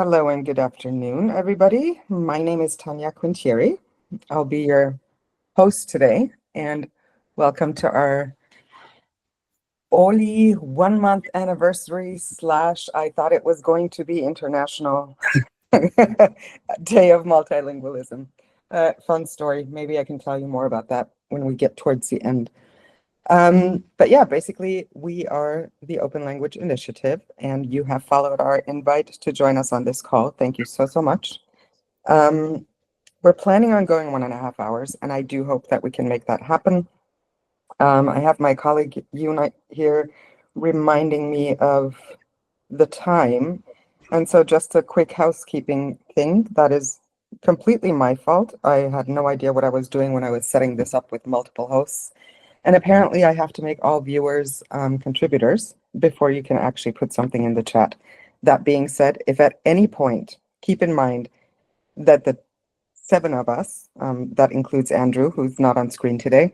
Hello and good afternoon, everybody. My name is Tanya Quintieri. I'll be your host today, and welcome to our OLI 1 month anniversary / I thought it was going to be International Day of Multilingualism. Fun story. Maybe I can tell you more about that when we get towards the end. But yeah, basically, we are the Open Language Initiative, and you have followed our invite to join us on this call. Thank you so much. We're planning on going 1.5 hours, and I do hope that we can make that happen. I have my colleague Una here reminding me of the time. And so just a quick housekeeping thing, that is completely my fault. I had no idea what I was doing when I was setting this up with multiple hosts. And apparently I have to make all viewers contributors before you can actually put something in the chat. That being said, if at any point, keep in mind that the 7 of us, that includes Andrew, who's not on screen today,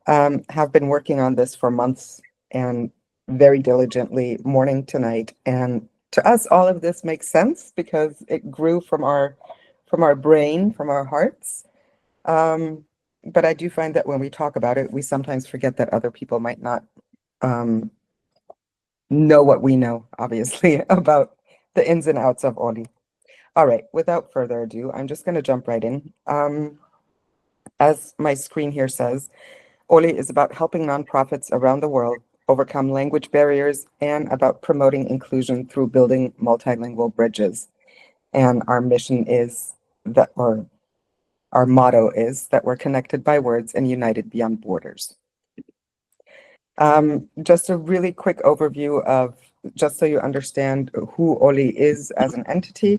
have been working on this for months and very diligently, morning to night. And to us, all of this makes sense because it grew from our brain, from our hearts. But I do find that when we talk about it, we sometimes forget that other people might not know what we know, obviously, about the ins and outs of OLI. All right, without further ado, I'm just going to jump right in. As my screen here says, OLI is about helping nonprofits around the world overcome language barriers and about promoting inclusion through building multilingual bridges. And our mission is that, or our motto is that we're connected by words and united beyond borders. Just a really quick overview of, just so you understand who OLI is as an entity.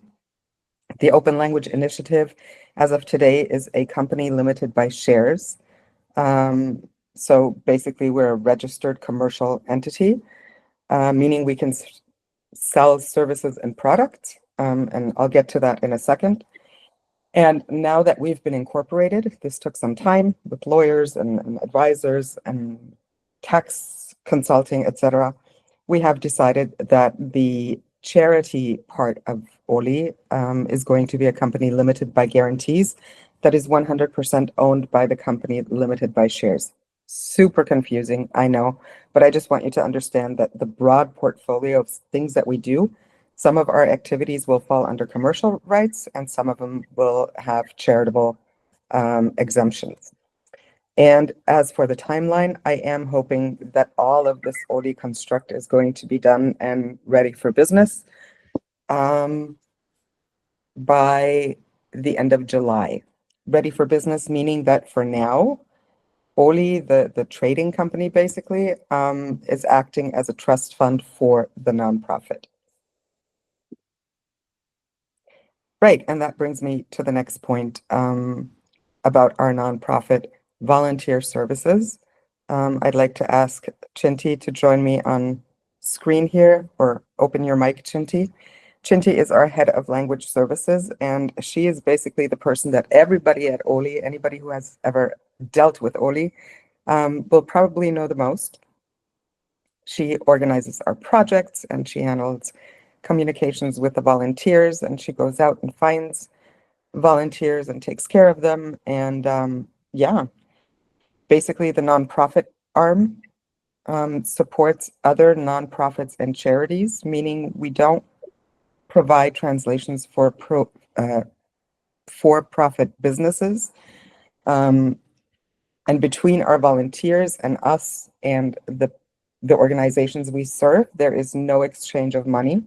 The Open Language Initiative, as of today, is a company limited by shares. So basically, we're a registered commercial entity, meaning we can sell services and products, and I'll get to that in a second. And now that we've been incorporated, this took some time with lawyers and advisors and tax consulting, etc. We have decided that the charity part of OLI is going to be a company limited by guarantees that is 100% owned by the company limited by shares. Super confusing, I know, but I just want you to understand that the broad portfolio of things that we do, some of our activities will fall under commercial rights and some of them will have charitable exemptions. And as for the timeline, I am hoping that all of this OLI construct is going to be done and ready for business by the end of July. Ready for business, meaning that for now, OLI, the trading company basically, is acting as a trust fund for the nonprofit. Right, and that brings me to the next point about our nonprofit volunteer services. I'd like to ask Chinti to join me on screen here, or open your mic, Chinti. Chinti is our head of language services, and she is basically the person that everybody at OLI, anybody who has ever dealt with OLI, will probably know the most. She organizes our projects and she handles communications with the volunteers, and she goes out and finds volunteers and takes care of them. And yeah, basically the nonprofit arm supports other nonprofits and charities, meaning we don't provide translations for for-profit businesses. And between our volunteers and us and the organizations we serve, there is no exchange of money,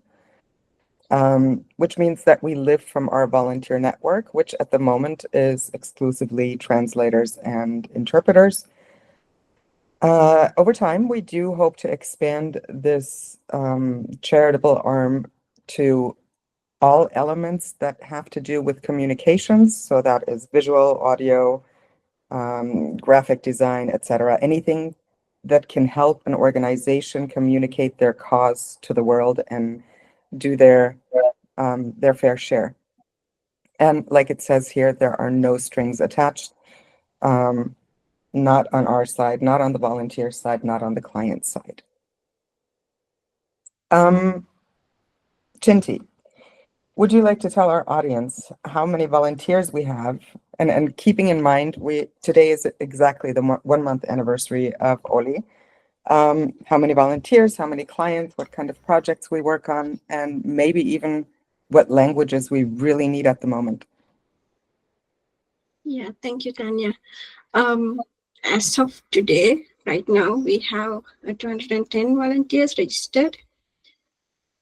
which means that we live from our volunteer network, which at the moment is exclusively translators and interpreters. Over time, we do hope to expand this charitable arm to all elements that have to do with communications. So that is visual, audio, graphic design, etc. Anything that can help an organization communicate their cause to the world and do their fair share. And like it says here, there are no strings attached. Not on our side, not on the volunteer side, not on the client side. Chinti, Would you like to tell our audience how many volunteers we have? And keeping in mind, today is exactly the 1 month anniversary of OLI. How many volunteers, how many clients, what kind of projects we work on, and maybe even what languages we really need at the moment. Yeah, thank you, Tanya. As of today, right now, we have 210 volunteers registered,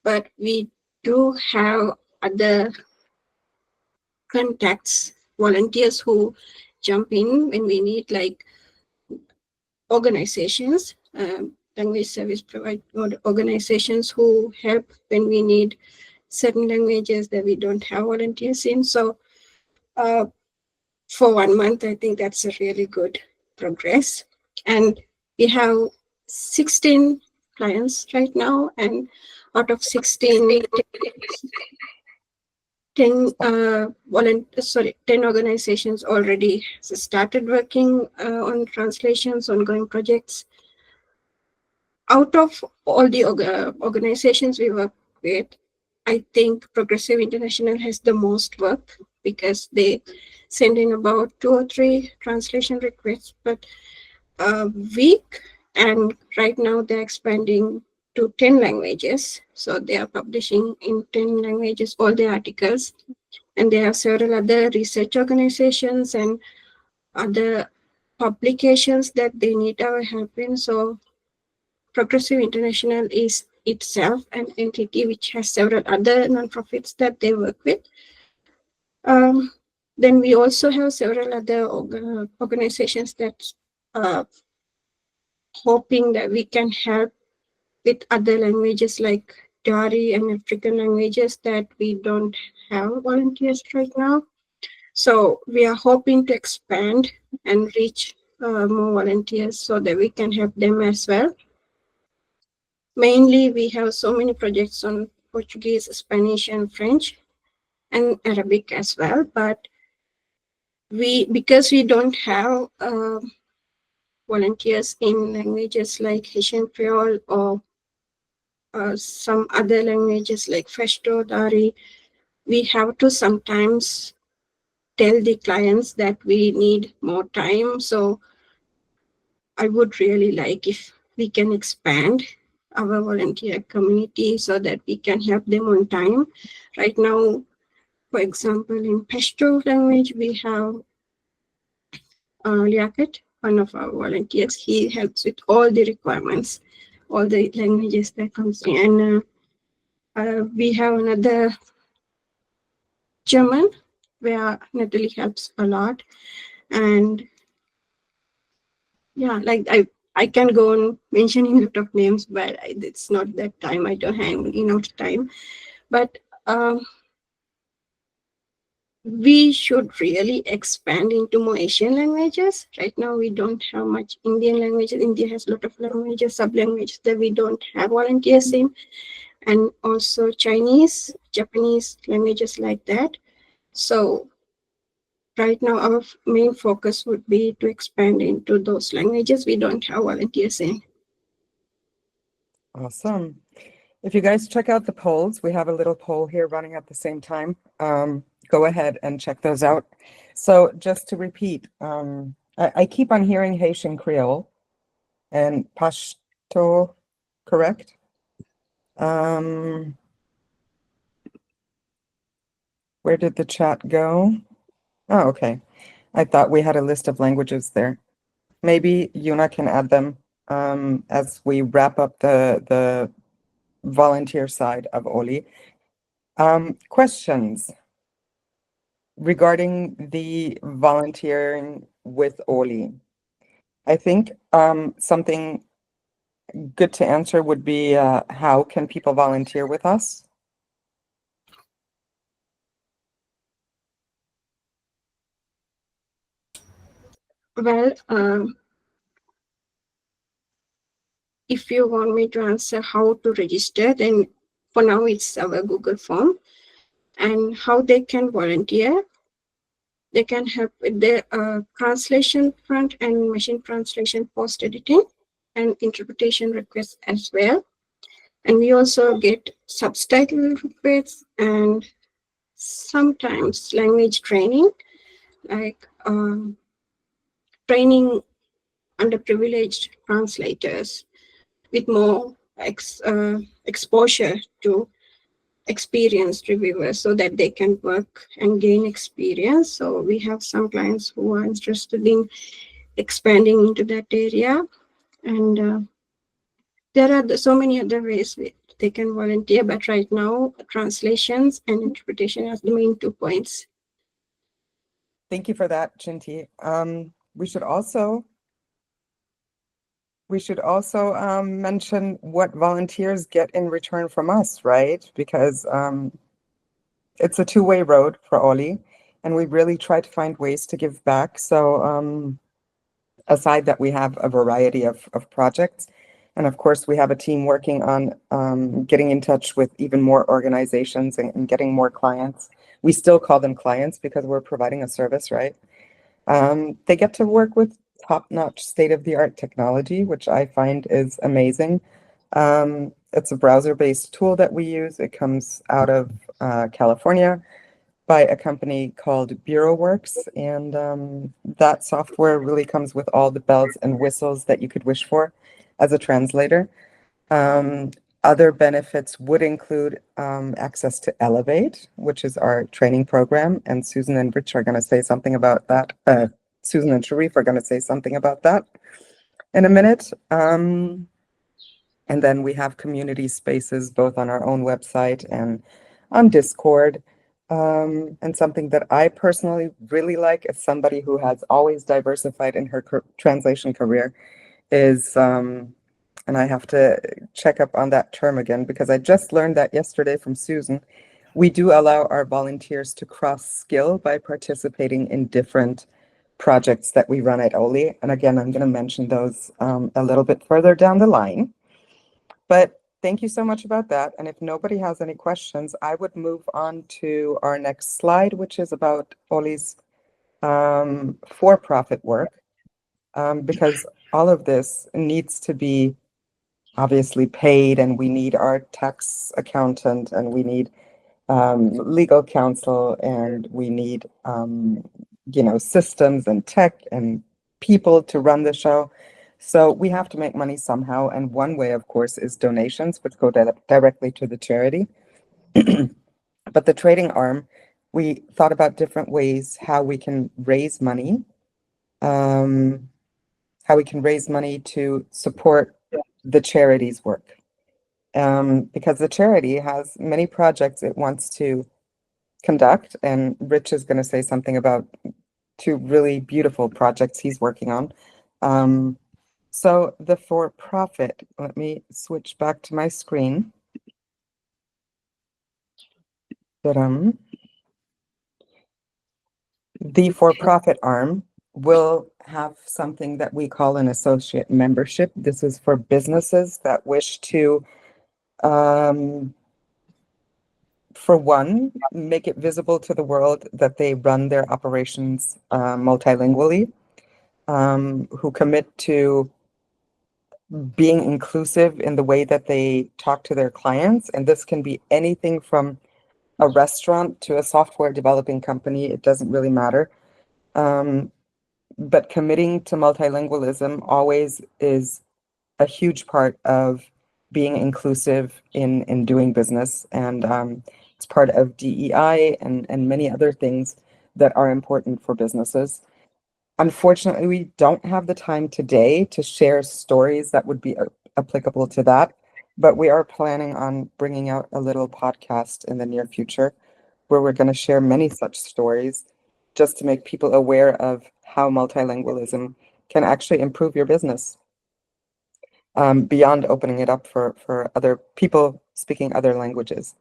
but we do have other contacts, volunteers who jump in when we need, like organizations, language service provide organizations who help when we need certain languages that we don't have volunteers in. So for 1 month, I think that's a really good progress. And we have 16 clients right now, and out of 16, 10 10 organizations already started working on translations, ongoing projects. Out of all the organizations we work with, I think Progressive International has the most work because they send in about 2 or 3 translation requests per week. And right now they're expanding to 10 languages. So they are publishing in 10 languages all the articles. And they have several other research organizations and other publications that they need our help in. So Progressive International is itself an entity which has several other nonprofits that they work with. Um, then we also have several other organizations that are hoping that we can help with other languages like Dari and African languages that we don't have volunteers right now. So we are hoping to expand and reach more volunteers so that we can help them as well. Mainly, we have so many projects on Portuguese, Spanish, and French, and Arabic as well. But because we don't have volunteers in languages like Haitian Creole or some other languages like Pashto, Dari, we have to sometimes tell the clients that we need more time. So I would really like if we can expand our volunteer community so that we can help them on time. Right now, for example, in Pashto language, we have Liaquat, one of our volunteers. He helps with all the requirements, all the languages that comes in. And we have another German where Natalie helps a lot. And yeah, like I can go on mentioning a lot of names, but it's not that time. I don't have enough time. But we should really expand into more Asian languages. Right now, we don't have much Indian languages. India has a lot of languages, sub-languages that we don't have volunteers in, and also Chinese, Japanese languages like that. So right now, our main focus would be to expand into those languages we don't have volunteers in. Awesome. If you guys check out the polls, we have a little poll here running at the same time. Go ahead and check those out. So just to repeat, I keep on hearing Haitian Creole and Pashto, correct? Where did the chat go? Oh, okay. I thought we had a list of languages there. Maybe Yuna can add them as we wrap up the volunteer side of OLI. Questions regarding the volunteering with OLI. I think something good to answer would be how can people volunteer with us? Well, if you want me to answer how to register, then for now it's our Google form. And how they can volunteer, they can help with the translation front and machine translation, post editing, and interpretation requests as well. And we also get subtitle requests and sometimes language training, like training underprivileged translators with more exposure to experienced reviewers so that they can work and gain experience. So we have some clients who are interested in expanding into that area. And there are so many other ways they can volunteer, but right now, translations and interpretation are the main 2 points. Thank you for that, Chinti. We should also mention what volunteers get in return from us, right? Because it's a two-way road for OLI, and we really try to find ways to give back. So aside that, we have a variety of projects. And of course, we have a team working on getting in touch with even more organizations and getting more clients. We still call them clients because we're providing a service, right? They get to work with top-notch state-of-the-art technology, which I find is amazing. It's a browser-based tool that we use. It comes out of California by a company called BureauWorks, and that software really comes with all the bells and whistles that you could wish for as a translator. Other benefits would include access to Elevate, which is our training program, and Susan and Rich are going to say something about that. Susan and Sharif are going to say something about that in a minute. And then we have community spaces both on our own website and on Discord. And something that I personally really like as somebody who has always diversified in her translation career is, and I have to check up on that term again because I just learned that yesterday from Susan, we do allow our volunteers to cross-skill by participating in different projects that we run at OLI. And again, I'm going to mention those a little bit further down the line. But thank you so much about that. And if nobody has any questions, I would move on to our next slide, which is about OLI's for-profit work, because all of this needs to be obviously paid, and we need our tax accountant, and we need legal counsel, and we need systems and tech and people to run the show. So we have to make money somehow, and one way, of course, is donations, which go directly to the charity. But the trading arm, we thought about different ways how we can raise money, to support the charity's work. Because the charity has many projects it wants to conduct, and Rich is going to say something about 2 really beautiful projects he's working on. So the for-profit, let me switch back to my screen. The for-profit arm will have something that we call an associate membership. This is for businesses that wish to, for one, make it visible to the world that they run their operations multilingually, who commit to being inclusive in the way that they talk to their clients. And this can be anything from a restaurant to a software developing company. It doesn't really matter. But committing to multilingualism always is a huge part of being inclusive in doing business. And it's part of DEI and many other things that are important for businesses. Unfortunately, we don't have the time today to share stories that would be applicable to that, but we are planning on bringing out a little podcast in the near future where we're going to share many such stories just to make people aware of how multilingualism can actually improve your business, beyond opening it up for other people speaking other languages.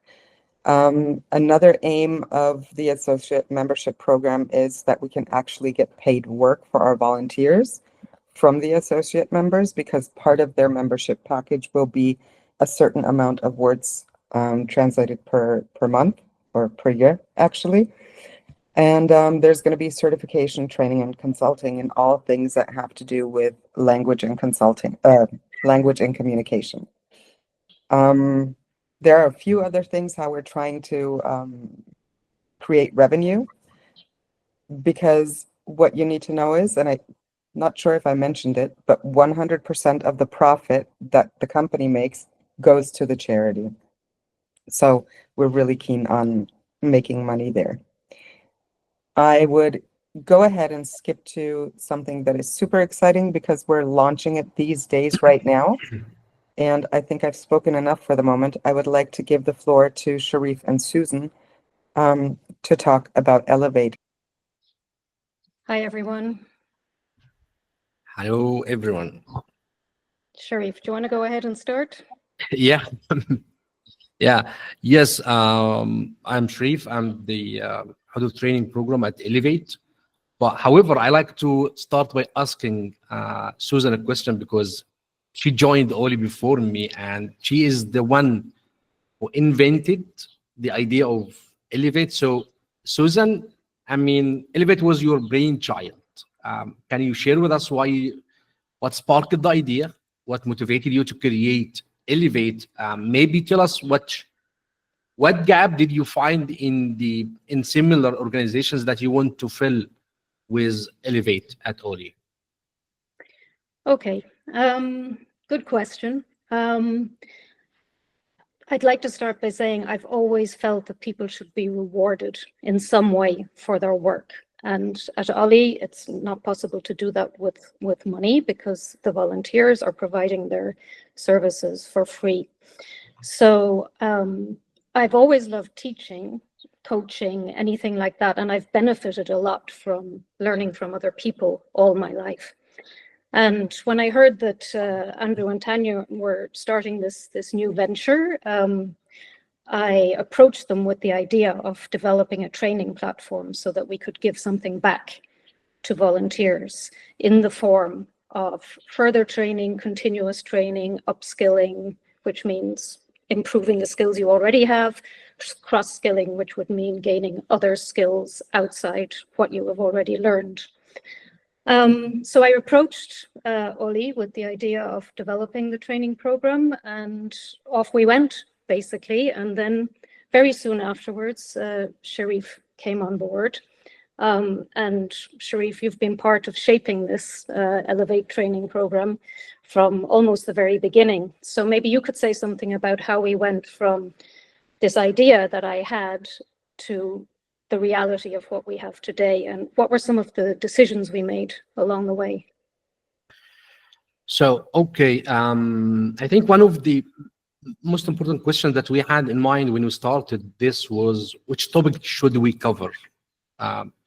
Another aim of the associate membership program is that we can actually get paid work for our volunteers from the associate members, because part of their membership package will be a certain amount of words translated per month or per year, actually. And there's going to be certification, training, and consulting in all things that have to do with language and consulting, language and communication. There are a few other things how we're trying to create revenue, because what you need to know is, and I'm not sure if I mentioned it, but 100% of the profit that the company makes goes to the charity. So we're really keen on making money there. I would go ahead and skip to something that is super exciting because we're launching it these days right now. And I think I've spoken enough for the moment. I would like to give the floor to Sharif and Susan to talk about Elevate. Hi, everyone. Hello, everyone. Sharif, do you want to go ahead and start? Yeah, yeah, yes. I'm Sharif. I'm the head of training program at Elevate. But however, I like to start by asking Susan a question because she joined OLI before me, and she is the one who invented the idea of Elevate. So, Susan, I mean, Elevate was your brainchild. Can you share with us what sparked the idea? What motivated you to create Elevate? Maybe tell us what gap did you find in similar organizations that you want to fill with Elevate at OLI? Okay, good question. I'd like to start by saying I've always felt that people should be rewarded in some way for their work. And at OLI, it's not possible to do that with money because the volunteers are providing their services for free. So I've always loved teaching, coaching, anything like that. And I've benefited a lot from learning from other people all my life. And when I heard that Andrew and Tanya were starting this new venture, I approached them with the idea of developing a training platform so that we could give something back to volunteers in the form of further training, continuous training, upskilling, which means improving the skills you already have, cross-skilling, which would mean gaining other skills outside what you have already learned. So I approached OLI with the idea of developing the training program, and off we went, basically. And then very soon afterwards, Sharif came on board. And Sharif, you've been part of shaping this Elevate training program from almost the very beginning. So maybe you could say something about how we went from this idea that I had to the reality of what we have today, and what were some of the decisions we made along the way? So, okay, I think one of the most important questions that we had in mind when we started this was which topic should we cover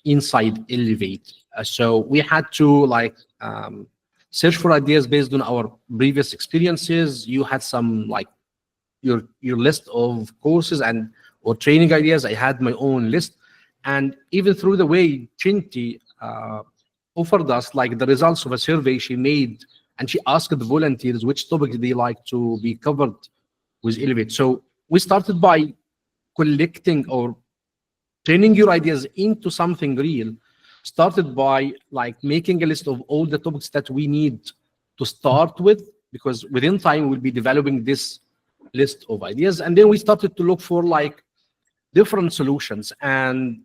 inside Elevate. So we had to search for ideas based on our previous experiences. You had some your list of courses or training ideas. I had my own list. And even through the way Chinti offered us the results of a survey she made, and she asked the volunteers which topics they like to be covered with Elevate. So we started by collecting or turning your ideas into something real. Started by making a list of all the topics that we need to start with, because within time we'll be developing this list of ideas. And then we started to look for different solutions and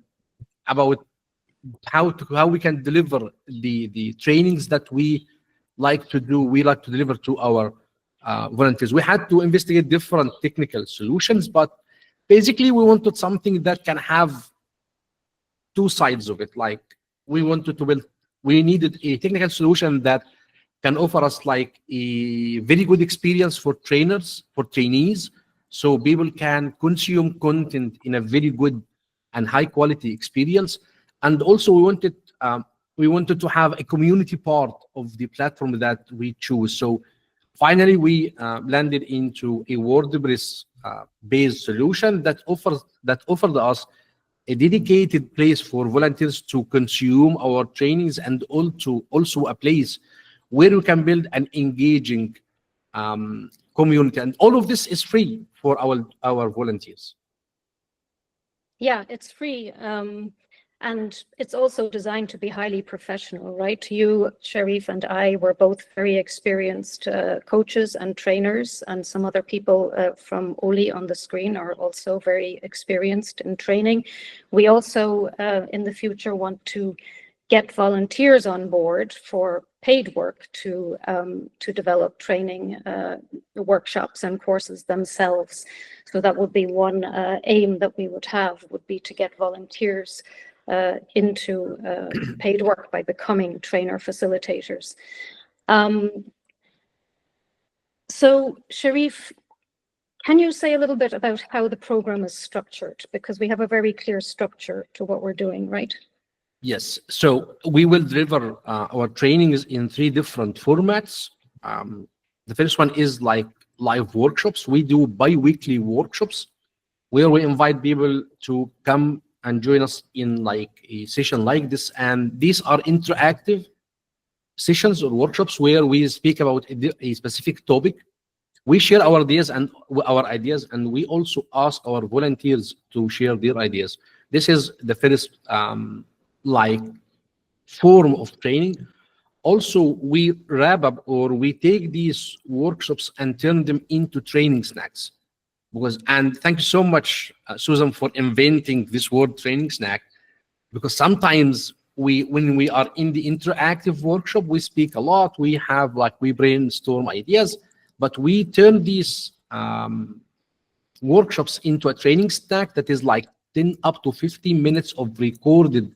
about how we can deliver the trainings that we like to do. We like to deliver to our volunteers. We had to investigate different technical solutions, but basically we wanted something that can have two sides of it. We needed a technical solution that can offer us a very good experience for trainees, so people can consume content in a very good and high quality experience. And also we wanted to have a community part of the platform that we choose. So finally we landed into a WordPress based solution that offered us a dedicated place for volunteers to consume our trainings, and also a place where we can build an engaging community. And all of this is free for our volunteers. Yeah, it's free. And it's also designed to be highly professional, right? You, Sharif, and I were both very experienced coaches and trainers, and some other people from OLI on the screen are also very experienced in training. We also, in the future, want to get volunteers on board for paid work to develop training workshops and courses themselves. So that would be one aim that we would have, would be to get volunteers into paid work by becoming trainer facilitators. So Sharif, can you say a little bit about how the program is structured? Because we have a very clear structure to what we're doing, right? Yes, so we will deliver our trainings in 3 different formats. The first one is like live workshops. We do bi-weekly workshops where we invite people to come and join us in like a session like this. And these are interactive sessions or workshops where we speak about a specific topic. We share our ideas and we also ask our volunteers to share their ideas. This is the first like form of training. Also, we wrap up or we take these workshops and turn them into training snacks. And thank you so much, Susan, for inventing this word training snack, because sometimes when we are in the interactive workshop, we speak a lot, we brainstorm ideas, but we turn these workshops into a training snack that is like 10 up to 15 minutes of recorded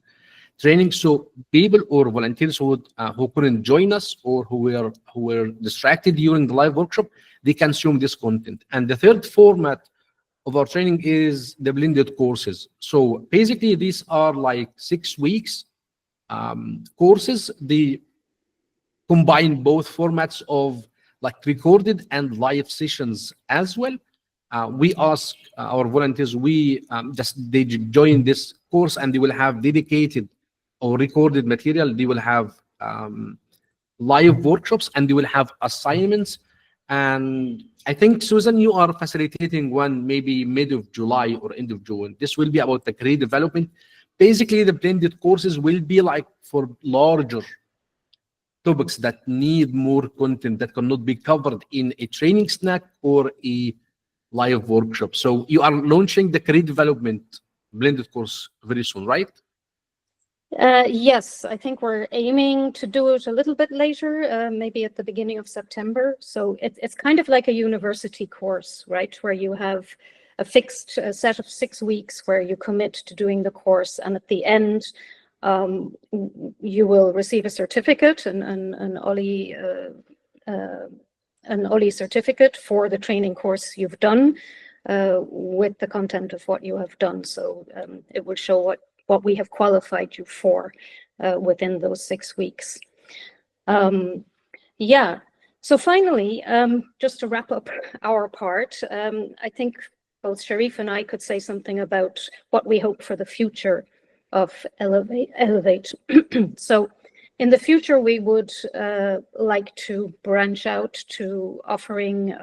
training. So people or volunteers who couldn't join us or who were distracted during the live workshop, they consume this content. And the third format of our training is the blended courses. So basically, these are like 6 weeks courses. They combine both formats of like recorded and live sessions as well. We ask our volunteers, they join this course and they will have dedicated or recorded material. They will have live workshops and they will have assignments. And I think, Susan, you are facilitating one maybe mid of July or end of June. This will be about the career development. Basically, the blended courses will be like for larger topics that need more content that cannot be covered in a training snack or a live workshop. So you are launching the career development blended course very soon, right? Yes, I think we're aiming to do it a little bit later, maybe at the beginning of September. So it's kind of like a university course, right? Where you have a fixed set of 6 weeks where you commit to doing the course. And at the end, you will receive a certificate, an OLI certificate for the training course you've done with the content of what you have done. So it will show what we have qualified you for within those 6 weeks. Yeah, so finally, just to wrap up our part, I think both Sharif and I could say something about what we hope for the future of Elevate. So in the future, we would like to branch out to offering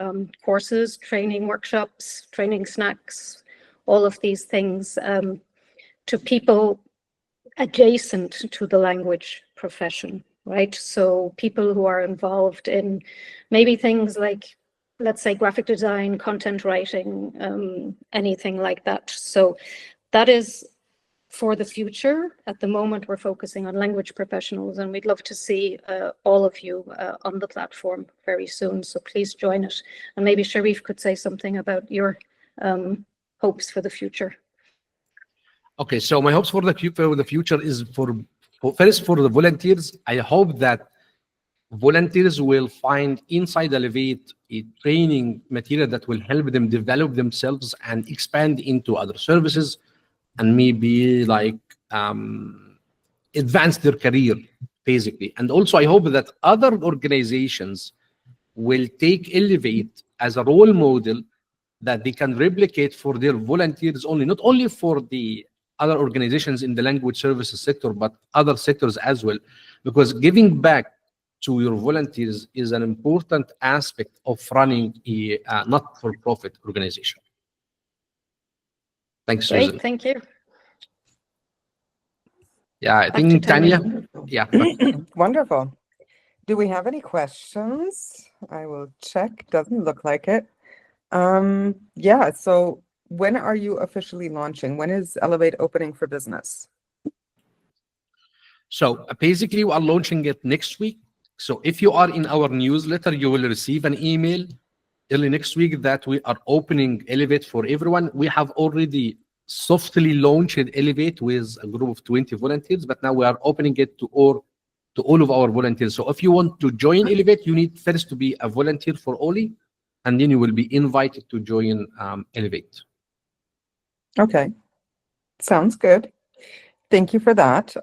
courses, training workshops, training snacks, all of these things to people adjacent to the language profession, right? So people who are involved in maybe things like, let's say, graphic design, content writing, anything like that. So that is for the future. At the moment, we're focusing on language professionals, and we'd love to see all of you on the platform very soon. So please join us. And maybe Sharif could say something about your hopes for the future. Okay, so my hopes for the future is first for the volunteers. I hope that volunteers will find inside Elevate a training material that will help them develop themselves and expand into other services and maybe like advance their career, basically. And also I hope that other organizations will take Elevate as a role model that they can replicate for their volunteers only, not only for the other organizations in the language services sector, but other sectors as well, because giving back to your volunteers is an important aspect of running a not-for-profit organization. Thanks, Susan. Great, thank you. Yeah, I Back to think Tanya. Tanya. Yeah. Wonderful. Do we have any questions? I will check. Doesn't look like it. Yeah, so when are you officially launching? When is Elevate opening for business? So basically, we are launching it next week. So if you are in our newsletter, you will receive an email early next week that we are opening Elevate for everyone. We have already softly launched Elevate with a group of 20 volunteers, but now we are opening it to all of our volunteers. So if you want to join Elevate, you need first to be a volunteer for OLI, and then you will be invited to join Elevate. Okay, sounds good. Thank you for that.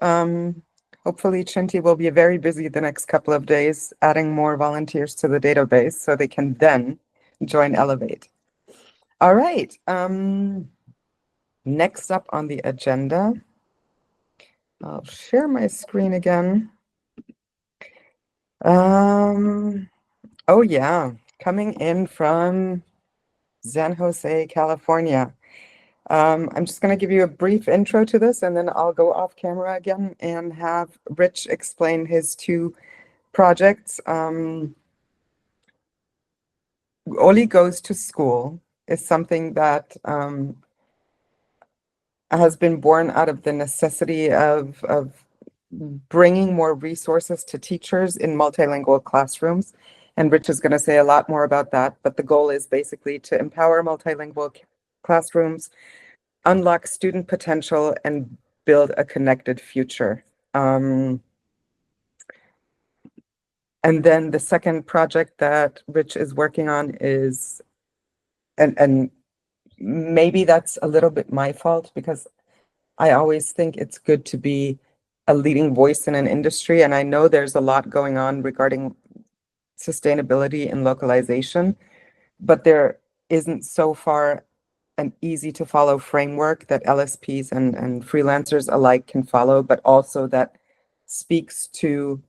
Hopefully Chinti will be very busy the next couple of days adding more volunteers to the database so they can then join Elevate. All right. Next up on the agenda, I'll share my screen again. Oh yeah, coming in from San Jose, California. I'm just going to give you a brief intro to this, and then I'll go off camera again and have Rich explain his two projects. OLI Goes to School is something that has been born out of the necessity of bringing more resources to teachers in multilingual classrooms. And Rich is going to say a lot more about that, but the goal is basically to empower multilingual classrooms, unlock student potential, and build a connected future. And then the second project that Rich is working on is, and maybe that's a little bit my fault, because I always think it's good to be a leading voice in an industry. And I know there's a lot going on regarding sustainability and localization, but there isn't so far an easy to follow framework that LSPs and freelancers alike can follow, but also that speaks to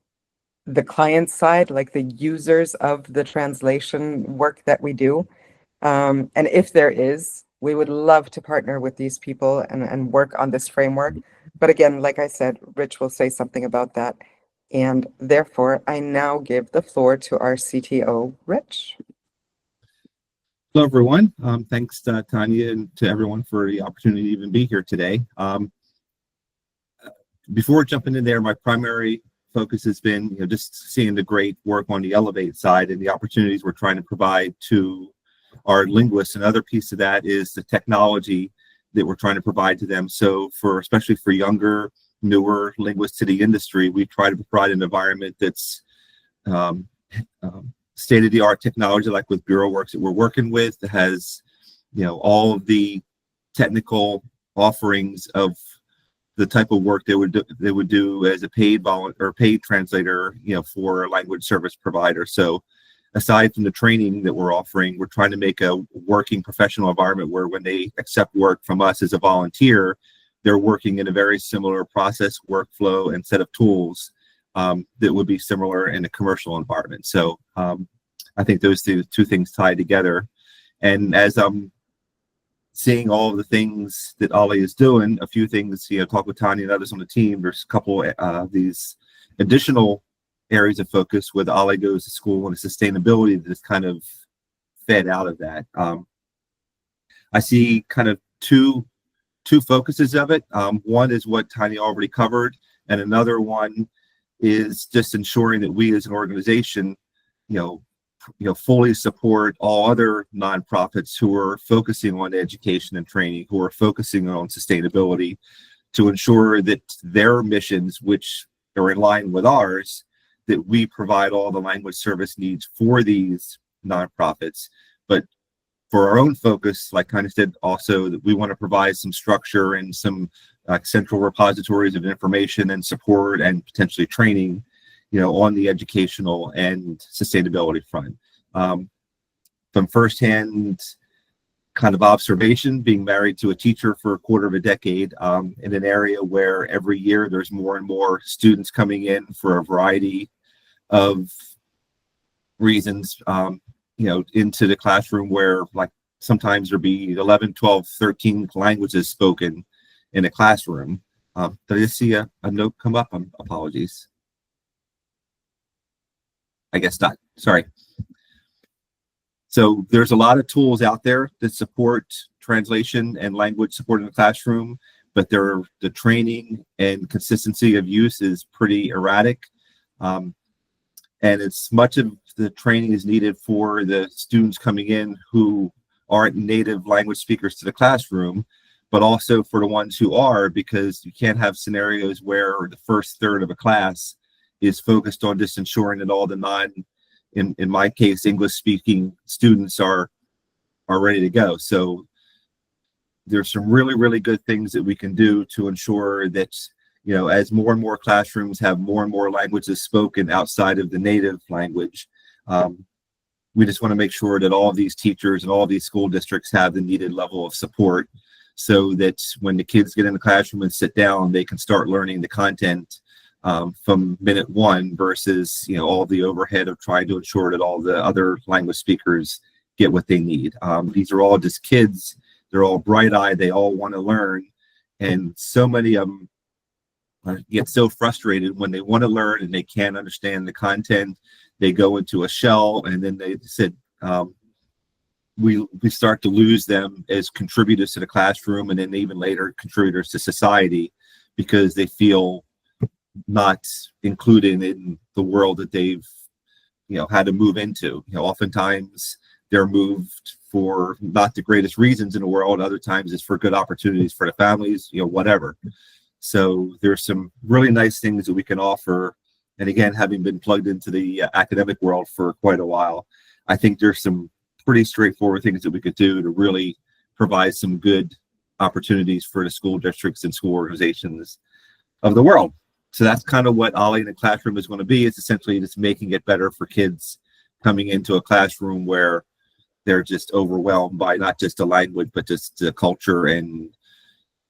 the client side, like the users of the translation work that we do. And if there is, we would love to partner with these people and work on this framework. But again, like I said, Rich will say something about that. And therefore, I now give the floor to our CTO, Rich. Hello, everyone. Thanks to Tanya and to everyone for the opportunity to even be here today. Before jumping in there, my primary focus has been just seeing the great work on the Elevate side and the opportunities we're trying to provide to our linguists. Another piece of that is the technology that we're trying to provide to them. So especially for younger, newer linguists to the industry, we try to provide an environment that's state-of-the-art technology, like with BureauWorks that we're working with, that has all of the technical offerings of the type of work they would do as a paid translator, for a language service provider. So aside from the training that we're offering, we're trying to make a working professional environment where when they accept work from us as a volunteer, they're working in a very similar process, workflow, and set of tools that would be similar in a commercial environment. So I think those two things tie together. And as I'm seeing all of the things that OLI is doing, a few things, talk with Tanya and others on the team, there's a couple of these additional areas of focus with OLI Goes to School and the sustainability that's kind of fed out of that. I see kind of two focuses of it. One is what Tanya already covered, and another one is just ensuring that we as an organization, fully support all other nonprofits who are focusing on education and training, who are focusing on sustainability, to ensure that their missions, which are in line with ours, that we provide all the language service needs for these nonprofits. But for our own focus, like kind of said, also that we want to provide some structure and some central repositories of information and support and potentially training, on the educational and sustainability front. From firsthand kind of observation, being married to a teacher for a quarter of a decade, in an area where every year there's more and more students coming in for a variety of reasons, into the classroom, where like sometimes there'll be 11, 12, 13 languages spoken in a classroom. Did I just see a note come up? Apologies. I guess not. Sorry. So there's a lot of tools out there that support translation and language support in the classroom, but the training and consistency of use is pretty erratic. And it's much of the training is needed for the students coming in who aren't native language speakers to the classroom, but also for the ones who are, because you can't have scenarios where the first third of a class is focused on just ensuring that all the in my case, English speaking students are ready to go. So there's some really, really good things that we can do to ensure that, as more and more classrooms have more and more languages spoken outside of the native language, we just want to make sure that all of these teachers and all of these school districts have the needed level of support so that when the kids get in the classroom and sit down, they can start learning the content from minute one versus, all the overhead of trying to ensure that all the other language speakers get what they need. These are all just kids. They're all bright-eyed. They all want to learn. And so many of them get so frustrated when they want to learn and they can't understand the content. They go into a shell, and then they said, we start to lose them as contributors to the classroom, and then even later contributors to society, because they feel not included in the world that they've had to move into. Oftentimes they're moved for not the greatest reasons in the world. Other times it's for good opportunities for the families, whatever. So there's some really nice things that we can offer. And again, having been plugged into the academic world for quite a while, I think there's some pretty straightforward things that we could do to really provide some good opportunities for the school districts and school organizations of the world. So that's kind of what OLI in the classroom is going to be. It's essentially just making it better for kids coming into a classroom where they're just overwhelmed by not just the language, but just the culture and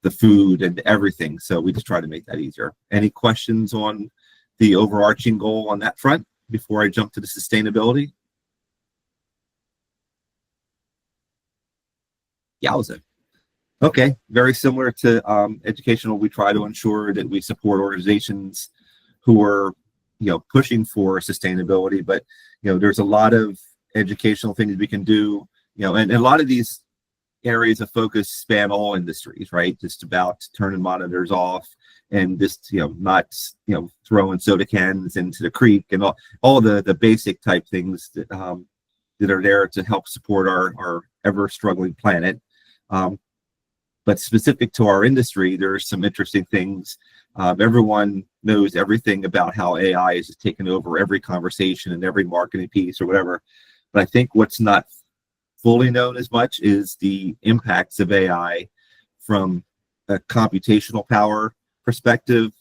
the food and everything. So we just try to make that easier. Any questions on the overarching goal on that front before I jump to the sustainability? Yowza. Okay, very similar to educational. We try to ensure that we support organizations who are, pushing for sustainability, but, there's a lot of educational things we can do, and a lot of these areas of focus span all industries, right? Just about turning monitors off and just, not, throwing soda cans into the creek and all the basic type things that, that are there to help support our ever struggling planet. But specific to our industry, there are some interesting things. Everyone knows everything about how AI is just taking over every conversation and every marketing piece or whatever. But I think what's not fully known as much is the impacts of AI from a computational power perspective,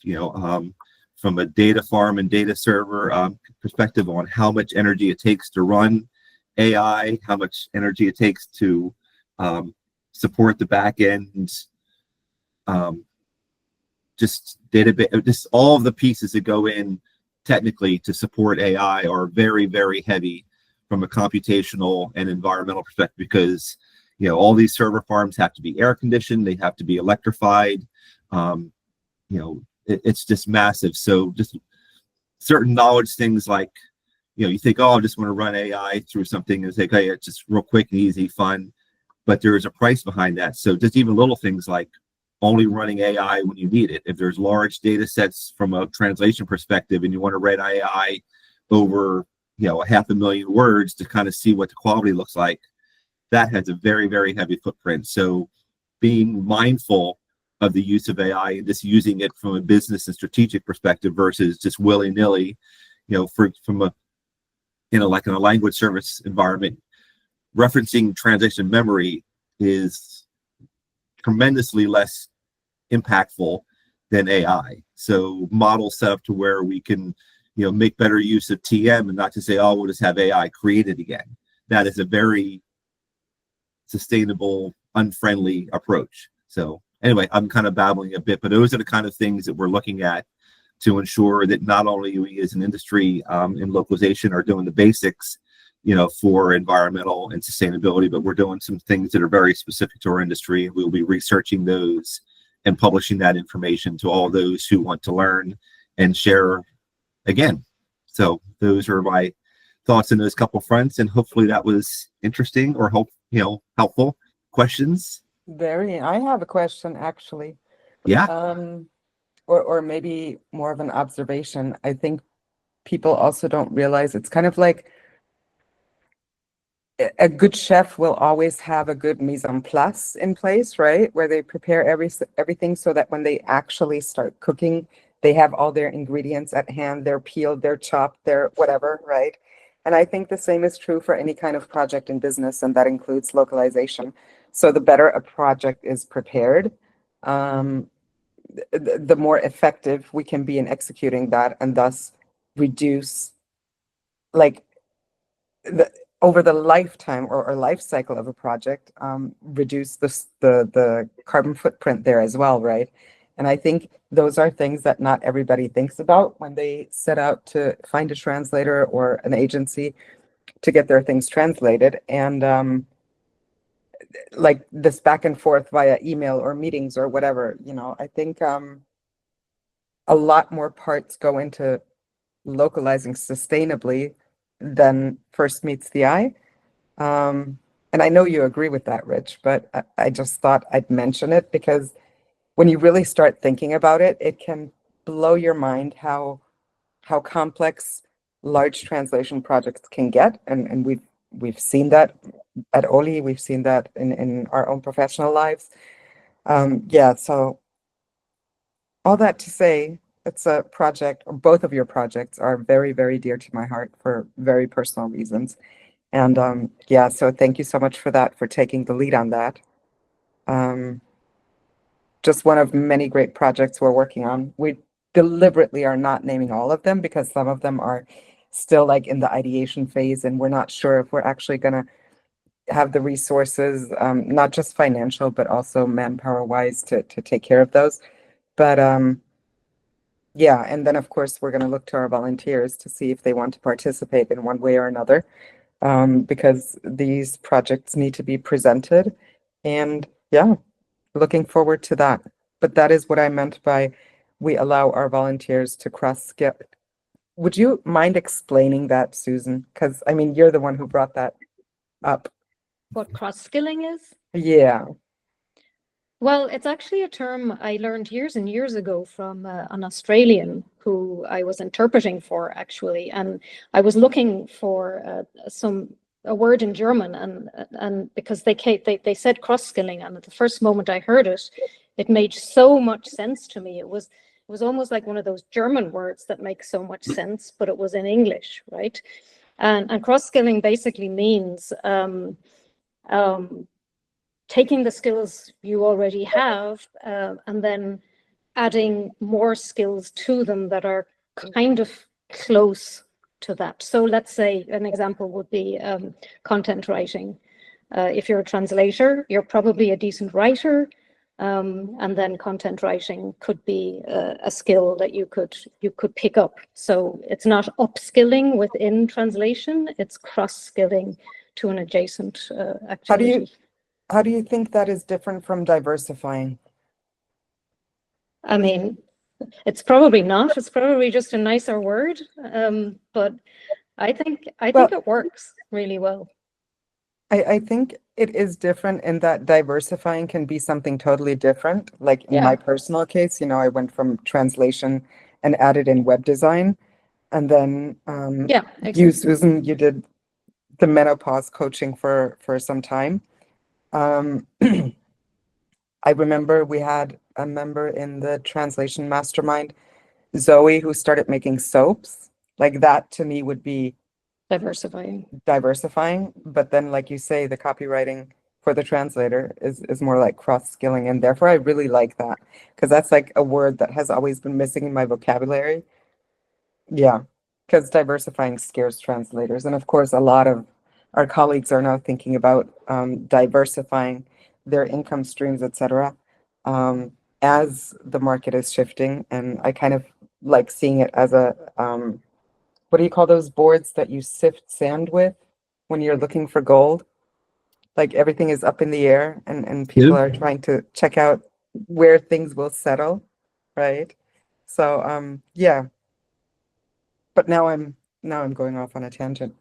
from a data farm and data server perspective on how much energy it takes to run AI, how much energy it takes to support the back end, just database, just all of the pieces that go in technically to support AI are very, very heavy from a computational and environmental perspective, because all these server farms have to be air conditioned, they have to be electrified. It's just massive. So just certain knowledge things like, you think, oh, I just want to run AI through something and say, okay, it's just real quick and easy, fun. But there is a price behind that. So just even little things like only running AI when you need it. If there's large data sets from a translation perspective and you want to read AI over, 500,000 words to kind of see what the quality looks like, that has a very, very heavy footprint. So being mindful of the use of AI and just using it from a business and strategic perspective versus just willy-nilly, from a, like in a language service environment, referencing translation memory is tremendously less impactful than AI. So models set up to where we can, make better use of TM and not to say, oh, we'll just have AI created again. That is a very sustainable, unfriendly approach. So anyway, I'm kind of babbling a bit, but those are the kind of things that we're looking at to ensure that not only we as an industry in localization are doing the basics, for environmental and sustainability, but we're doing some things that are very specific to our industry. We'll be researching those and publishing that information to all those who want to learn and share again. So those are my thoughts in those couple fronts, and hopefully that was interesting or helpful. Questions? I have a question actually. Yeah. Or maybe more of an observation. I think people also don't realize it's kind of like a good chef will always have a good mise en place in place, right? Where they prepare everything so that when they actually start cooking, they have all their ingredients at hand, they're peeled, they're chopped, they're whatever, right? And I think the same is true for any kind of project in business, and that includes localization. So the better a project is prepared, the more effective we can be in executing that, and thus reduce, like, over the lifetime or life cycle of a project, reduce the carbon footprint there as well, right? And I think those are things that not everybody thinks about when they set out to find a translator or an agency to get their things translated. And like this back and forth via email or meetings or whatever, I think a lot more parts go into localizing sustainably than first meets the eye. And I know you agree with that, Rich, but I just thought I'd mention it because when you really start thinking about it, it can blow your mind how complex large translation projects can get. And we've seen that at OLI, we've seen that in our own professional lives. Yeah, so all that to say, it's a project, or both of your projects are very, very dear to my heart for very personal reasons. And yeah, so thank you so much for that, for taking the lead on that. Just one of many great projects we're working on. We deliberately are not naming all of them because some of them are still like in the ideation phase, and we're not sure if we're actually going to have the resources, not just financial, but also manpower wise to take care of those. But yeah, and then of course we're going to look to our volunteers to see if they want to participate in one way or another, because these projects need to be presented. And yeah, looking forward to that. But that is what I meant by we allow our volunteers to cross-skill. Would you mind explaining that, Susan? Because I mean, you're the one who brought that up. What cross-skilling is? Yeah. Well, it's actually a term I learned years and years ago from an Australian who I was interpreting for, actually. And I was looking for a word in German, and because they said cross-skilling, and at the first moment I heard it, it made so much sense to me. It was almost like one of those German words that make so much sense, but it was in English, right? And cross-skilling basically means taking the skills you already have and then adding more skills to them that are kind of close to that. So let's say an example would be content writing. If you're a translator, you're probably a decent writer, and then content writing could be a skill that you could pick up. So it's not upskilling within translation, it's cross-skilling to an adjacent activity. How do you think that is different from diversifying? I mean, it's probably not. It's probably just a nicer word, but I think it works really well. I think it is different in that diversifying can be something totally different. Like in my personal case, I went from translation and added in web design, and then exactly. you, Susan, you did the menopause coaching for some time. I remember we had a member in the translation mastermind, Zoe, who started making soaps. Like that to me would be Diversifying. But then, like you say, the copywriting for the translator is more like cross-skilling. And therefore I really like that, because that's like a word that has always been missing in my vocabulary. Yeah, because diversifying scares translators. And of course, a lot of our colleagues are now thinking about diversifying their income streams, etc., as the market is shifting. And I kind of like seeing it as a, what do you call those boards that you sift sand with when you're looking for gold? Like everything is up in the air, and people are trying to check out where things will settle, right? So yeah, but now I'm going off on a tangent.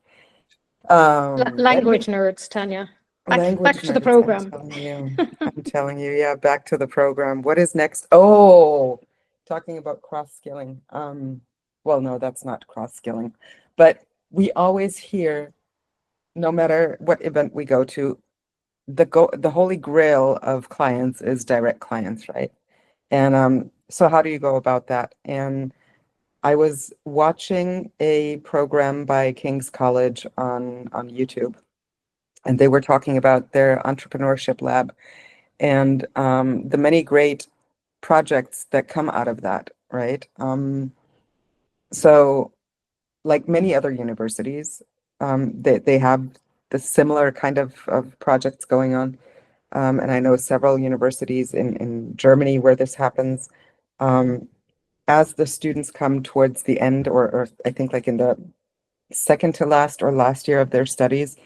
Let me Language nerds, Tanya. Back language to the nerds, program. I'm telling you, yeah, back to the program. What is next? Oh, talking about cross-skilling. Well, no, that's not cross-skilling, but we always hear, no matter what event we go to, the holy grail of clients is direct clients, right? And so how do you go about that? And I was watching a program by King's College on YouTube, and they were talking about their entrepreneurship lab and the many great projects that come out of that, right? So like many other universities, they have the similar kind of projects going on. And I know several universities in Germany where this happens. As the students come towards the end, or I think like in the second to last or last year of their studies,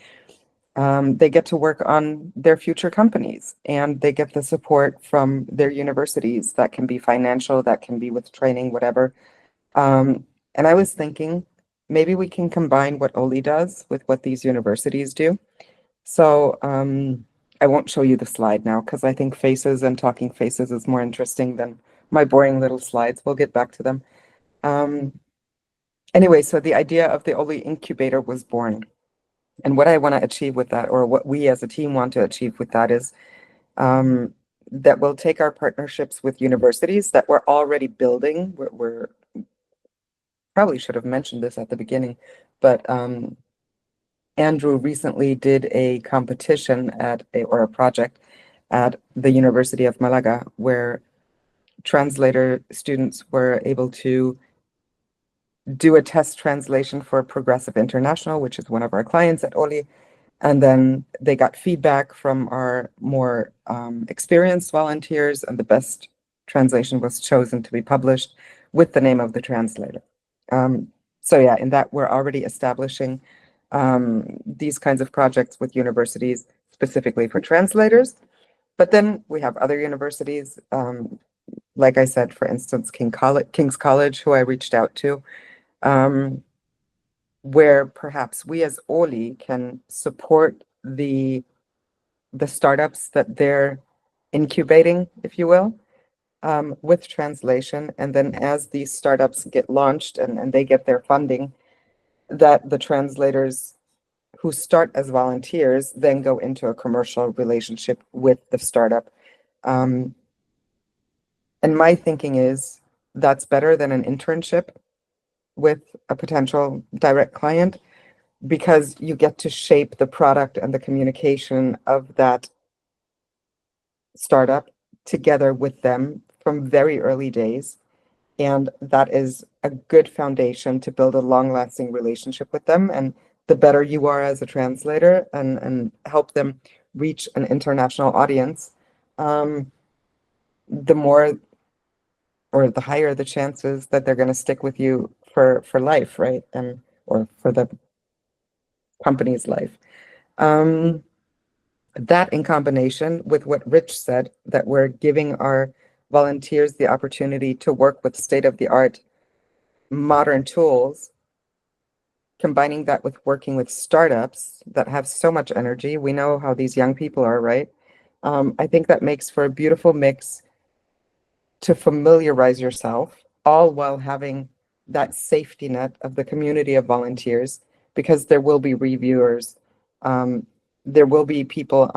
they get to work on their future companies and they get the support from their universities. That can be financial, that can be with training, whatever. And I was thinking maybe we can combine what OLI does with what these universities do. So I won't show you the slide now because I think faces and talking faces is more interesting than my boring little slides. We'll get back to them. Anyway, so the idea of the OLI incubator was born. And what I want to achieve with that, or what we as a team want to achieve with that, is that we'll take our partnerships with universities that we're already building. We're probably should have mentioned this at the beginning, but Andrew recently did a competition or a project at the University of Malaga where translator students were able to do a test translation for Progressive International, which is one of our clients at OLI. And then they got feedback from our more experienced volunteers, and the best translation was chosen to be published with the name of the translator. So yeah, in that we're already establishing these kinds of projects with universities specifically for translators. But then we have other universities, like I said, for instance, King's College, who I reached out to, where perhaps we as OLI can support the startups that they're incubating, if you will, with translation. And then as these startups get launched and they get their funding, that the translators who start as volunteers then go into a commercial relationship with the startup. And my thinking is that's better than an internship with a potential direct client, because you get to shape the product and the communication of that startup together with them from very early days. And that is a good foundation to build a long-lasting relationship with them. And the better you are as a translator and help them reach an international audience, the more or the higher the chances that they're going to stick with you for life, right? And or for the company's life. That in combination with what Rich said, that we're giving our volunteers the opportunity to work with state-of-the-art modern tools, combining that with working with startups that have so much energy. We know how these young people are, right? I think that makes for a beautiful mix to familiarize yourself, all while having that safety net of the community of volunteers, because there will be reviewers. There will be people